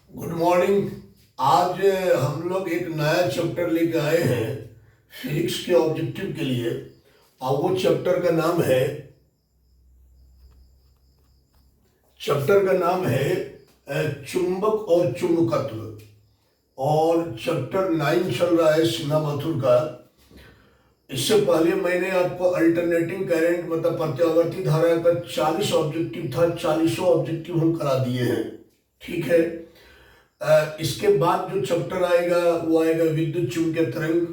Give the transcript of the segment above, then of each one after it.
Good morning. आज हम लोग एक नया चैप्टर लेके आए हैं फिजिक्स के ऑब्जेक्टिव के लिए। और वो चैप्टर का नाम है चुंबक और चुंबकत्व। और चैप्टर 9 चल रहा है सिन्हा माथुर का। इससे पहले मैंने आपको अल्टरनेटिंग करंट मतलब प्रत्यावर्ती धारा का 40 ऑब्जेक्टिव था, 40 ऑब्जेक्टिव हम करा दिए हैं। ठीक है। इसके बाद जो चैप्टर आएगा वो आएगा विद्युत चुंबकीय तरंग।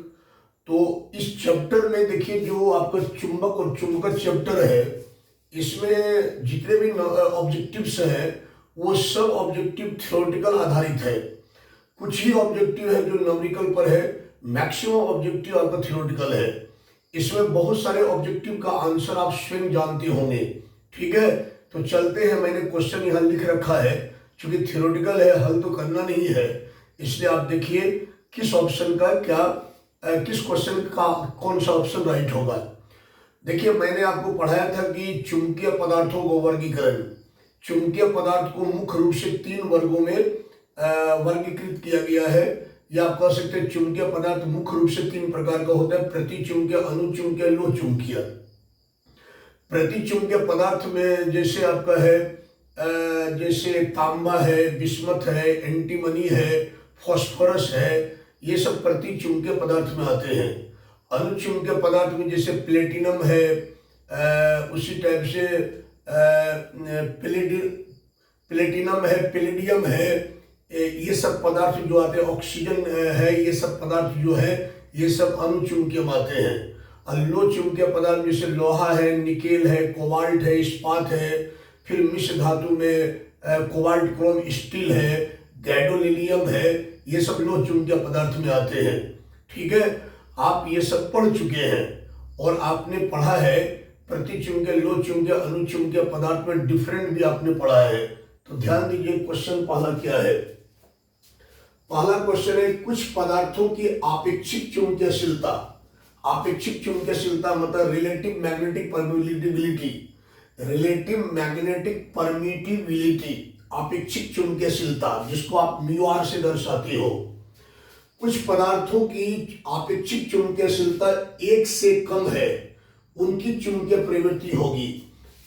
तो इस चैप्टर में देखिए जो आपका चुंबक और चुंबकत्व चैप्टर है, इसमें जितने भी ऑब्जेक्टिव्स हैं वो सब ऑब्जेक्टिव थ्योरेटिकल आधारित है। कुछ ही ऑब्जेक्टिव है जो न्यूमेरिकल पर है, मैक्सिमम ऑब्जेक्टिव आपका थ्योरेटिकल है। इसमें बहुत सारे ऑब्जेक्टिव का आंसर आप स्वयं जानते होंगे। ठीक है, तो चलते हैं। मैंने क्वेश्चन यहाँ लिख रखा है, क्योंकि थ्योरेटिकल है, हल तो करना नहीं है, इसलिए आप देखिए किस ऑप्शन का किस क्वेश्चन का कौन सा ऑप्शन राइट होगा। देखिए मैंने आपको पढ़ाया था कि चुंबकीय पदार्थों को वर्गीकरण, चुंबकीय पदार्थ को मुख्य रूप से 3 वर्गों में वर्गीकृत किया गया है। या आप कह सकते हैं चुंबकीय पदार्थ मुख्य रूप से 3 प्रकार का होता है: प्रतिचुंबकीय, अनुचुंबकीय, लोह चुंबकीय। प्रतिचुंबकीय पदार्थ में जैसे आपका है जैसे तांबा है, बिस्मथ है, एंटीमनी है, फॉस्फोरस है, ये सब प्रतिचुंबकीय पदार्थ में आते हैं। अनुचुंबकीय पदार्थ में जैसे प्लेटिनम है, उसी टाइप से प्लेटिनम है, पैलेडियम है, ये सब पदार्थ जो आते हैं, ऑक्सीजन है, ये सब पदार्थ जो है ये सब अनुचुंबकीय में आते हैं। और लोह चुंबकीय पदार्थ जैसे लोहा है, निकेल है, कोबाल्ट है, इस्पात है, फिर मिश्र धातु में कोबाल्ट, क्रोम, स्टील है, गैडोलिनियम है, ये सब लोह चुंबकीय पदार्थ में आते हैं। ठीक है, आप ये सब पढ़ चुके हैं और आपने पढ़ा है प्रतिचुंबकीय, लोह चुंबकीय, अनुचुंबकीय पदार्थ में डिफरेंट भी आपने पढ़ा है। तो ध्यान दीजिए क्वेश्चन पहला क्या है। पहला क्वेश्चन है कुछ पदार्थों की आपेक्षिक चुंबकीयशीलता। आपेक्षिक चुंबकीयशीलता मतलब relative magnetic permittivity, relative magnetic permittivity, आपेक्षिक चुंबकीयशीलता, जिसको आप म्यू से दर्शाते हो। कुछ पदार्थों की आपेक्षिक चुंबकीयशीलता 1 से कम है, उनकी चुंबकीय प्रवृत्ति होगी।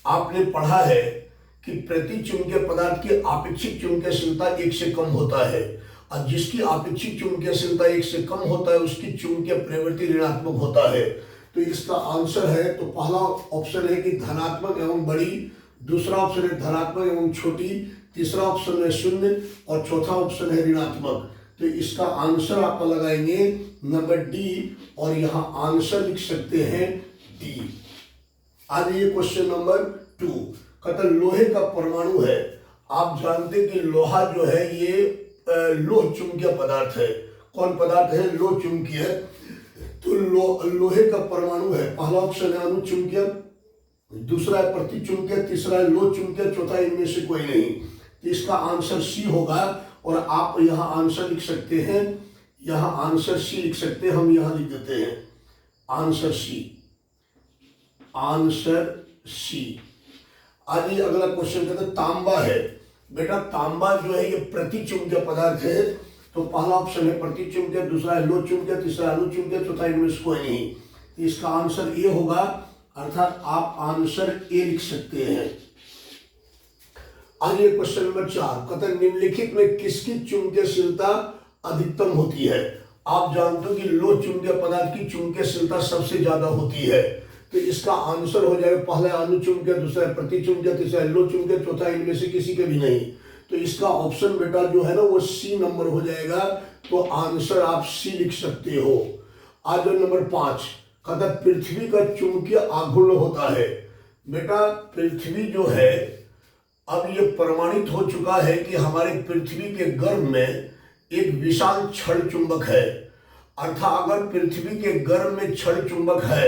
आपने पढ़ा है कि प्रतिचुंबकीय पदार्थ की आपेक्षिक चुंबकीयशीलता 1 से कम होता है, और जिसकी आपेक्षिक चुंबकीयशीलता 1 से कम होता है उसकी चुंबकीय प्रवृत्ति ऋणात्मक होता है। तो इसका आंसर है, तो पहला ऑप्शन है कि धनात्मक एवं बड़ी, दूसरा ऑप्शन है धनात्मक एवं छोटी, तीसरा ऑप्शन है शून्य, और चौथा ऑप्शन है ऋणात्मक। तो इसका आंसर आप लगाएंगे नंबर डी, और यहाँ आंसर लिख सकते हैं डी। आज ये क्वेश्चन नंबर 2 कहता लोहे का परमाणु है। आप जानते हैं कि लोहा जो है ये लोह चुंबकीय पदार्थ है। कौन पदार्थ है? लोह चुंबकीय। तो लोहे का परमाणु है। पहला ऑप्शन है अनुचुंबकीय, दूसरा है प्रतिचुंबकीय, तीसरा है लोह चुंबकीय, चौथा इनमें से कोई नहीं। तो इसका आंसर सी होगा, और आप यहाँ आंसर लिख सकते हैं, यहाँ आंसर सी लिख सकते हैं। हम यहाँ लिख देते हैं आंसर सी, आंसर सी। आगे अगला क्वेश्चन कहते हैं तांबा है। बेटा तांबा जो है ये प्रतिचुंबकीय पदार्थ है। तो पहला ऑप्शन है प्रतिचुंबकीय, दूसरा है लोह चुंबकीय, तीसरा अनुचुंबकीय, चौथा इनमें से कोई नहीं। तो इसका आंसर ए होगा, अर्थात आप आंसर ए लिख सकते हैं। आगे क्वेश्चन नंबर 4 कहते हैं निम्नलिखित में किसकी चुंबकीयशीलता अधिकतम होती है। आप जानते हो कि लोह चुंबकीय पदार्थ की चुंबकीयशीलता सबसे ज्यादा होती है। तो इसका आंसर हो जाएगा पहला अनुचुंबकीय, दूसरा प्रतिचुंबकीय, तीसरा लोह चुंबकीय, चौथा इनमें से किसी के भी नहीं। तो इसका ऑप्शन बेटा जो है ना वो सी नंबर हो जाएगा। तो आंसर आप सी लिख सकते हो। आज नंबर 5 कहता पृथ्वी का चुंबकीय आघूर्ण होता है। बेटा पृथ्वी जो है अब ये प्रमाणित हो चुका है कि हमारे पृथ्वी के गर्भ में एक विशाल क्षण चुंबक है। अर्थात अगर पृथ्वी के गर्भ में क्षण चुंबक है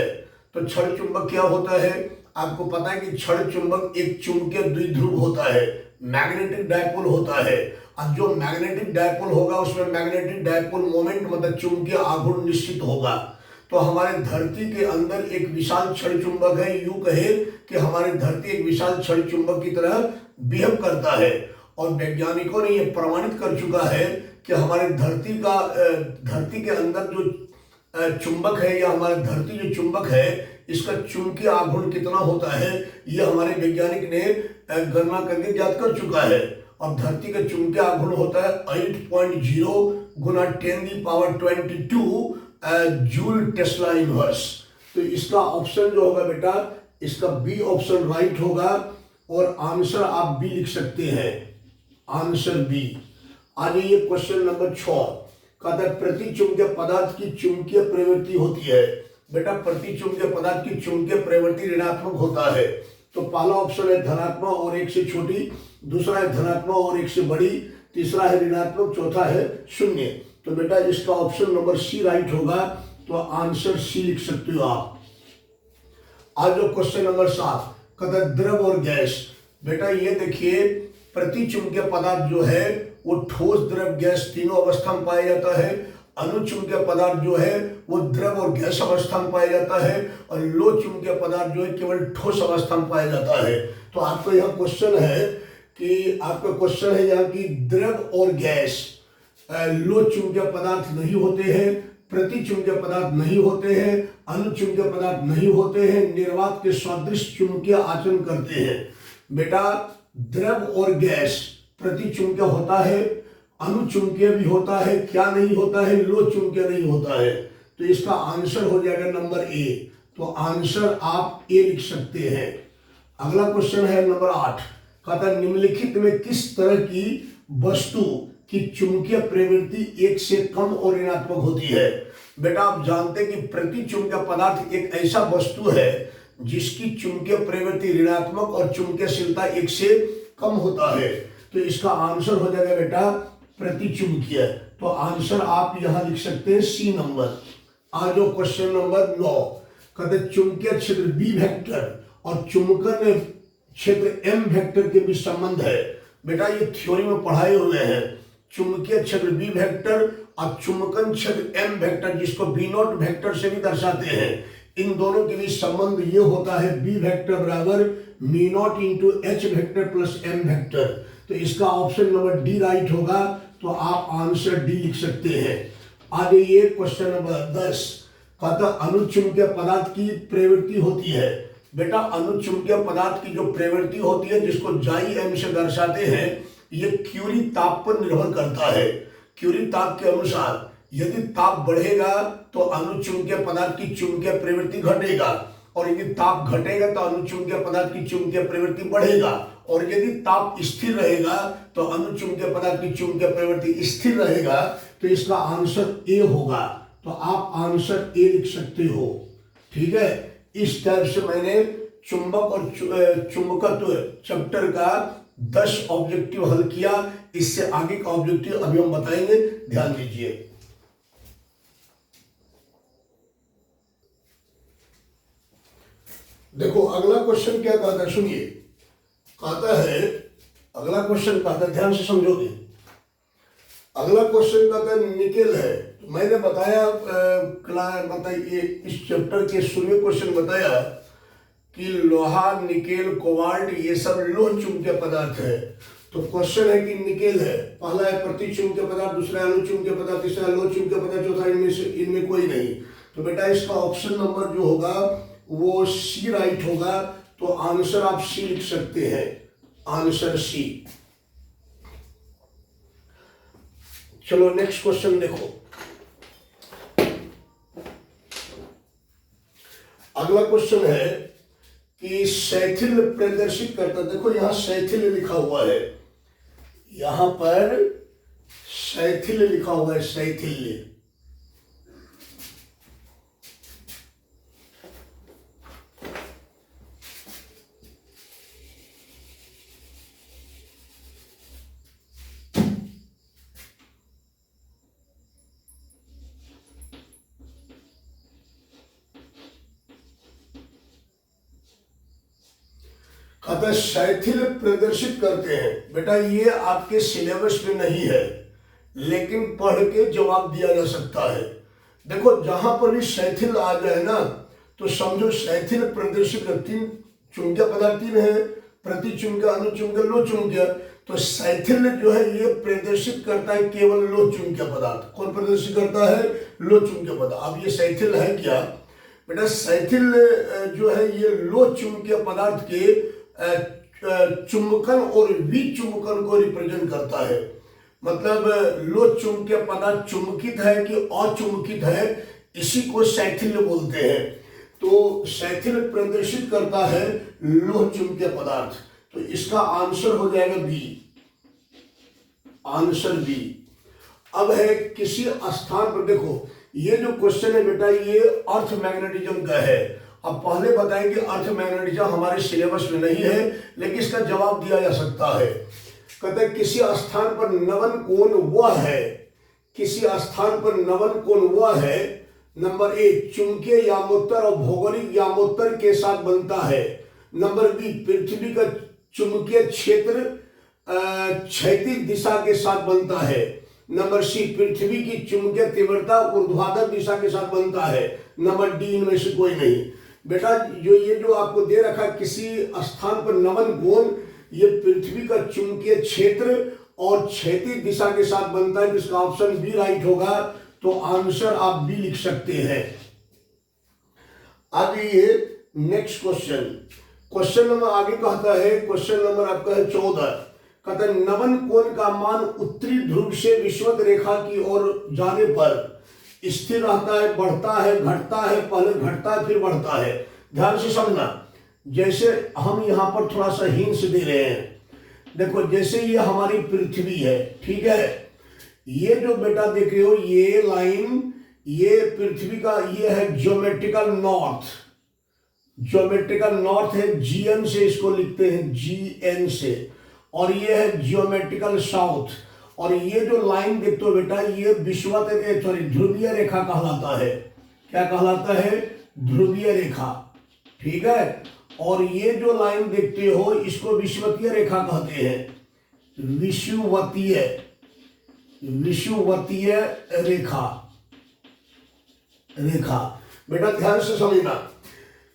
तो क्षण चुंबक क्या होता है? आपको पता है कि क्षण चुंबक एक चुंबकीय द्विध्रुव होता है, मैग्नेटिक डायपोल होता है। अब जो मैग्नेटिक डायपोल होगा उसमें मैग्नेटिक डायपोल मोमेंट मतलब चुंबकीय आघूर्ण निश्चित होगा। तो हमारे धरती के अंदर एक विशाल क्षण चुंबक है। यूं कहे कि हमारी धरती एक विशाल क्षण चुंबक की तरह बिहेव करता है। और वैज्ञानिकों ने ये प्रमाणित कर चुका है कि हमारे धरती के अंदर जो चुंबक है या हमारे धरती जो चुंबक है इसका चुंबकीय आघूर्ण कितना होता है ये हमारे वैज्ञानिक ने गणना करके ज्ञात कर चुका है। और धरती का चुंबकीय आघूर्ण होता है 8.0 गुना 10⁻22 जूल टेस्ला इनवर्स। तो इसका ऑप्शन जो होगा बेटा, इसका बी ऑप्शन राइट होगा और आंसर आप बी लिख सकते हैं, आंसर बी। आगे ये क्वेश्चन नंबर 6 कहता है प्रति चुंबकीय पदार्थ की चुंबकीय प्रवृत्ति होती है। बेटा प्रति चुंबकीय पदार्थ की चुंबकीय प्रवृत्ति ऋणात्मक होता है। तो पहला ऑप्शन है धनात्मक और 1 से छोटी, दूसरा है धनात्मक और 1 से बड़ी, तीसरा है ऋणात्मक, चौथा है 0। तो बेटा इसका ऑप्शन नंबर सी राइट होगा, तो आंसर सी लिख सकते हो आप। आज जो क्वेश्चन नंबर 7 कहता है द्रव और गैस। बेटा ये देखिए प्रति चुंबकीय पदार्थ जो है वो ठोस, द्रव, गैस तीनों अवस्था में पाया जाता है। अनुचुंबकीय पदार्थ जो है वो द्रव और गैस अवस्था में पाया जाता है और लो चुंबकीय पदार्थ जो है केवल ठोस अवस्था में पाया जाता है। तो आपको यहाँ क्वेश्चन है कि आपका क्वेश्चन है यहाँ की द्रव और गैस लो चुंबकीय पदार्थ नहीं होते हैं, प्रति चुंबकीय पदार्थ नहीं होते हैं, अनुचुंबकीय पदार्थ नहीं होते हैं, निर्वात के सदृश चुंबकीय आचरण करते हैं। बेटा द्रव और गैस प्रति चुंबकीय होता है, अनुचुंबकीय भी होता है, क्या नहीं होता है, लो चुंबकीय नहीं होता है। तो इसका आंसर हो जाएगा नंबर ए। तो आंसर आप ए लिख सकते हैं। अगला क्वेश्चन है नंबर 8 कहता है निम्नलिखित में किस तरह की वस्तु की चुंबकीय प्रवृत्ति 1 से कम और ऋणात्मक होती है। बेटा आप जानते हैं कि प्रति चुंबकीय पदार्थ एक ऐसा वस्तु है जिसकी चुंबकीय प्रवृत्ति ऋणात्मक और चुंबकीयशीलता 1 से कम होता है। तो इसका आंसर हो जाएगा बेटा प्रति चुंबकीय। तो आंसर आप यहां लिख सकते हैं सी नंबर। आज जो क्वेश्चन नंबर 9 कहते चुंबकीय क्षेत्र बी वेक्टर और चुंबकन क्षेत्र एम वेक्टर के बीच संबंध है। बेटा ये थ्योरी में पढ़ाए हुए हैं। चुंबकीय क्षेत्र बी वेक्टर और चुंबकन क्षेत्र एम वेक्टर, जिसको बी नॉट वेक्टर से भी दर्शाते हैं, इन दोनों के बीच संबंध ये होता है बी वेक्टर बराबर mu naught into h vector plus m vector. तो इसका ऑप्शन नंबर डी राइट होगा। तो आप आंसर डी लिख सकते हैं। आगे ये क्वेश्चन नंबर 10 कहता अनुचुंबकीय पदार्थ की प्रवृत्ति होती है। बेटा अनुचुंबकीय पदार्थ की जो प्रवृत्ति होती है जिसको जाई एम से दर्शाते हैं, ये क्यूरी ताप पर निर्भर करता है। क्यूरी ताप के अनुसार यदि ताप बढ़ेगा तो अनुचुंबकीय पदार्थ की चुंबकीय प्रवृत्ति घटेगा, और यदि ताप घटेगा तो अनुचुंबकीय पदार्थ की चुंबकीय प्रवृत्ति बढ़ेगा, और यदि ताप स्थिर रहेगा तो अनुचुंबकीय पदार्थ की चुंबकीय प्रवृत्ति स्थिर रहेगा। तो इसका आंसर ए होगा। तो आप आंसर ए लिख सकते हो। ठीक है, इस टाइप से मैंने चुंबक और चुंबकत्व चैप्टर का 10 ऑब्जेक्टिव हल किया। इससे आगे का ऑब्जेक्टिव अभी हम बताएंगे, ध्यान दीजिए। देखो अगला क्वेश्चन क्या कहता है, सुनिए। कहता है अगला क्वेश्चन कहता है, ध्यान से समझोगे। अगला क्वेश्चन कहता है निकेल है। तो मैंने बताया बताइए इस चैप्टर के शुरू क्वेश्चन बताया कि लोहा, निकेल, कोबाल्ट ये सब लोह चुंबकीय पदार्थ है। तो क्वेश्चन है कि निकेल है, पहला है प्रति चुंबकीय पदार्थ, दूसरा अनुचुंबकीय पदार्थ, तीसरा लोह चुंबकीय पदार्थ, चौथा इनमें कोई नहीं। तो बेटा इसका ऑप्शन नंबर जो होगा वो सी राइट होगा। तो आंसर आप सी लिख सकते हैं, आंसर सी। चलो नेक्स्ट क्वेश्चन देखो। अगला क्वेश्चन है कि शैथिल्य प्रदर्शित करता, देखो यहां शैथिल्य लिखा हुआ है, यहां पर शैथिल्य लिखा हुआ है, शैथिल्य। अतः शैथिल्य प्रदर्शित करते हैं। बेटा ये आपके सिलेबस में नहीं है, लेकिन पढ़ के जवाब दिया जा सकता है। देखो जहां पर भी शैथिल्य आ जाए ना, तो समझो शैथिल्य प्रदर्शित 3 चुंबकीय पदार्थ 3 है, प्रति चुंबकीय, अनुचुंबकीय, लो चुंबकीय। तो शैथिल्य जो है ये प्रदर्शित करता है केवल लो चुंबकीय पदार्थ। कौन प्रदर्शित करता है? लो चुंबकीय पदार्थ। अब ये शैथिल्य है क्या बेटा? शैथिल्य जो है ये लो चुंबकीय पदार्थ के चुंबकन और विचुंबकन को रिप्रेजेंट करता है। मतलब लो चुंबकीय पदार्थ चुंबकित है कि अचुंबकित है, इसी को शैथिल्य बोलते हैं। तो शैथिल्य प्रदर्शित करता है लोह चुंबकीय पदार्थ। तो इसका आंसर हो जाएगा बी, आंसर बी। अब है किसी स्थान पर, देखो ये जो क्वेश्चन है बेटा ये अर्थ मैग्नेटिज्म का है। अब पहले बताएं कि अर्थ मैग्नेटिज्म हमारे सिलेबस में नहीं है, लेकिन इसका जवाब दिया जा सकता है। कहते हैं किसी स्थान पर नवन कोण वह है, किसी स्थान पर नवन कोण वह है, नंबर ए चुंबकीय यामोत्तर और भौगोलिक यामोत्तर के साथ बनता है। नंबर बी पृथ्वी का चुंबकीय क्षेत्र क्षैतिज दिशा के साथ बनता है। नंबर सी पृथ्वी की चुंबकीय तीव्रता ऊर्ध्वाधर दिशा के साथ बनता है। नंबर डी इनमें से कोई नहीं। बेटा जो आपको दे रखा किसी स्थान पर नवन कोण, ये पृथ्वी का चुंबकीय क्षेत्र और क्षैतिज दिशा के साथ बनता है, जिसका ऑप्शन बी राइट होगा। तो आंसर आप बी लिख सकते हैं। आगे ये नेक्स्ट क्वेश्चन, क्वेश्चन नंबर आगे कहता है, क्वेश्चन नंबर आपका है 14। कहता है नवन कोण का मान उत्तरी ध्रुव से विषुवत रेखा की ओर जाने पर स्थिर रहता है, बढ़ता है, घटता है, पहले घटता है फिर बढ़ता है। ध्यान से समझना, जैसे हम यहाँ पर थोड़ा सा हिंट्स दे रहे हैं। देखो जैसे ये हमारी पृथ्वी है, ठीक है, ये जो बेटा देख रहे हो ये लाइन, ये पृथ्वी का ये है ज्योमेट्रिकल नॉर्थ, ज्योमेट्रिकल नॉर्थ है, जीएन से इसको लिखते हैं, जीएन से। और ये है ज्योमेट्रिकल साउथ। और ये जो लाइन देखते हो बेटा ये विषुवत सॉरी ध्रुवीय रेखा कहलाता है। क्या कहलाता है? ध्रुवीय रेखा, ठीक है। और ये जो लाइन देखते हो इसको विषुवतीय रेखा कहते हैं, विषुवतीय, विषुवतीय रेखा, रेखा। बेटा ध्यान से समझना,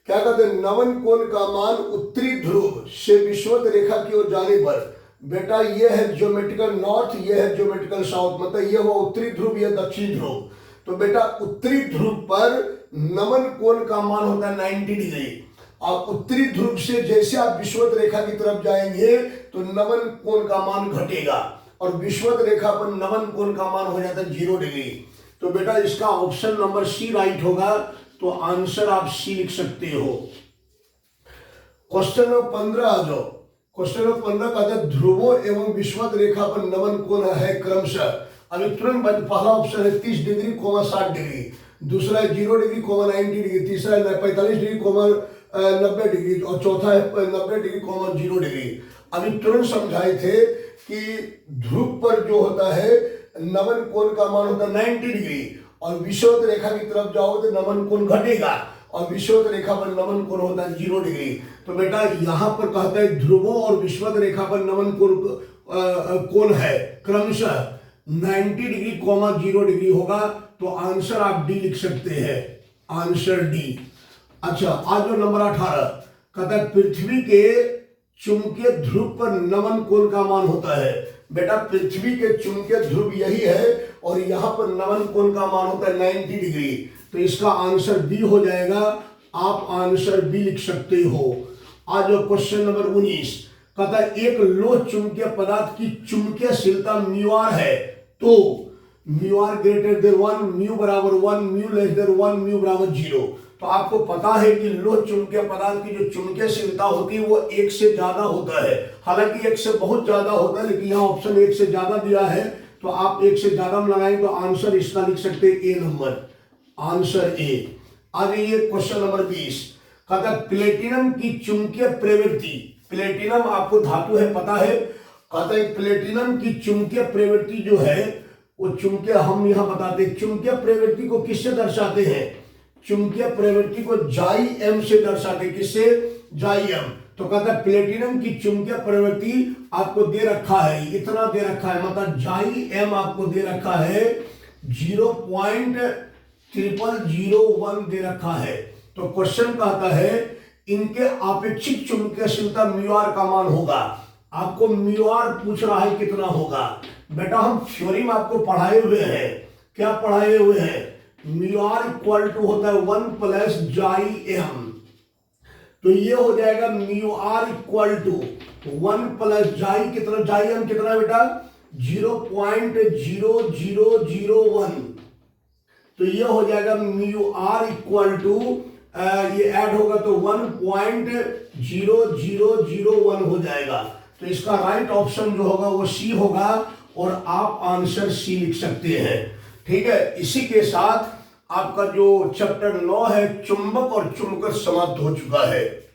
क्या कहते हैं नवन कोण का मान उत्तरी ध्रुव से विषुवत रेखा की ओर जाने पर, बेटा ये है ज्योमेट्रिकल नॉर्थ, ये है ज्योमेट्रिकल साउथ, मतलब ये हुआ उत्तरी ध्रुव, ये दक्षिणी ध्रुव। तो बेटा उत्तरी ध्रुव पर नमन कोण का मान होता है 90 डिग्री। और उत्तरी ध्रुव से जैसे आप विषुवत रेखा की तरफ जाएंगे तो नमन कोण का मान घटेगा, और विषुवत रेखा पर नमन कोण का मान हो जाता है 0 डिग्री। तो बेटा इसका ऑप्शन नंबर सी राइट होगा। तो आंसर आप सी लिख सकते हो। क्वेश्चन नंबर 15 आ जाओ। क्वेश्चन नंबर 15 कहता है ध्रुवों एवं विषुवत रेखा पर नमन कोण है क्रमशः, अभी तुरंत पहला ऑप्शन है 30 डिग्री, 60 डिग्री, दूसरा है 0 डिग्री, 90 डिग्री, तीसरा है 45 डिग्री, 90 डिग्री, और चौथा है 90 डिग्री, 0 डिग्री। अभी तुरंत समझाए थे कि ध्रुव पर जो होता है नमन कोण का मान होता है 90 डिग्री, और विषुवत रेखा की तरफ जाओ तो नमन कोण घटेगा, और विषुवत रेखा पर नमन कोण होता है 0 डिग्री। तो बेटा यहाँ पर कहता है ध्रुवों और विषुवत रेखा पर नमन कोण है क्रमशः 90 डिग्री, 0 डिग्री होगा। तो आंसर आप डी लिख सकते हैं, आंसर डी। अच्छा आज जो नंबर 18 कहता है पृथ्वी के चुंबकीय ध्रुव पर नमन कोण का मान होता है। बेटा पृथ्वी के चुंबकीय ध्रुव यही है, और यहाँ पर नमन कोण का मान होता है 90 डिग्री। तो इसका आंसर बी हो जाएगा। आप आंसर बी लिख सकते हो। आज जो क्वेश्चन नंबर 19 कहता है एक लोह चुंबकीय पदार्थ की चुंबकीयशीलता म्यू है, तो mu r greater than 1, mu बराबर 1, म्यू लेस देन 1, म्यू बराबर 0। तो आपको पता है कि लोह चुंबकीय पदार्थ की जो चुंबकीयशीलता होती है वो 1 से ज्यादा होता है। हालांकि 1 से बहुत ज्यादा होता है, लेकिन यहाँ ऑप्शन 1 से ज्यादा दिया है, तो आप 1 से ज्यादा में लगाएंगे तो आंसर इसका लिख सकते हैं ए नंबर, आंसर ए। आगे ये क्वेश्चन नंबर 20 कहता है प्लेटिनम की चुंबकीय प्रवृत्ति, प्लेटिनम आपको धातु है पता है, कहता है प्लेटिनम की चुंबकीय प्रवृत्ति जो है वो चुंबकीय, हम यहाँ बताते हैं चुंबकीय प्रवृत्ति को किससे दर्शाते हैं? चुंबकीय प्रवृत्ति को जाई एम से दर्शाते हैं। किससे? जाई एम। तो कहता है प्लेटिनम की चुंबकीय प्रवृत्ति आपको दे रखा है, इतना दे रखा है, मतलब जाई एम आपको दे रखा है 0.0001 दे रखा है। तो क्वेश्चन कहता है इनके आपेक्षिक चुंबकीयशीलता म्यू आर का मान होगा। आपको म्यू आर पूछ रहा है कितना होगा। बेटा हम थ्योरी में आपको पढ़ाए हुए हैं, क्या पढ़ाए हुए हैं, म्यू आर इक्वल टू होता है 1 प्लस जाई एम। तो ये हो जाएगा mu r equal to 1 plus chi कितना, जाई एम कितना बेटा 0.0001। तो ये हो जाएगा म्यू आर इक्वल टू ये ऐड होगा तो 1.0001 हो जाएगा। तो इसका राइट ऑप्शन जो होगा वो सी होगा और आप आंसर सी लिख सकते हैं। ठीक है, इसी के साथ आपका जो चैप्टर 9 है चुंबक और चुंबकत्व समाप्त हो चुका है।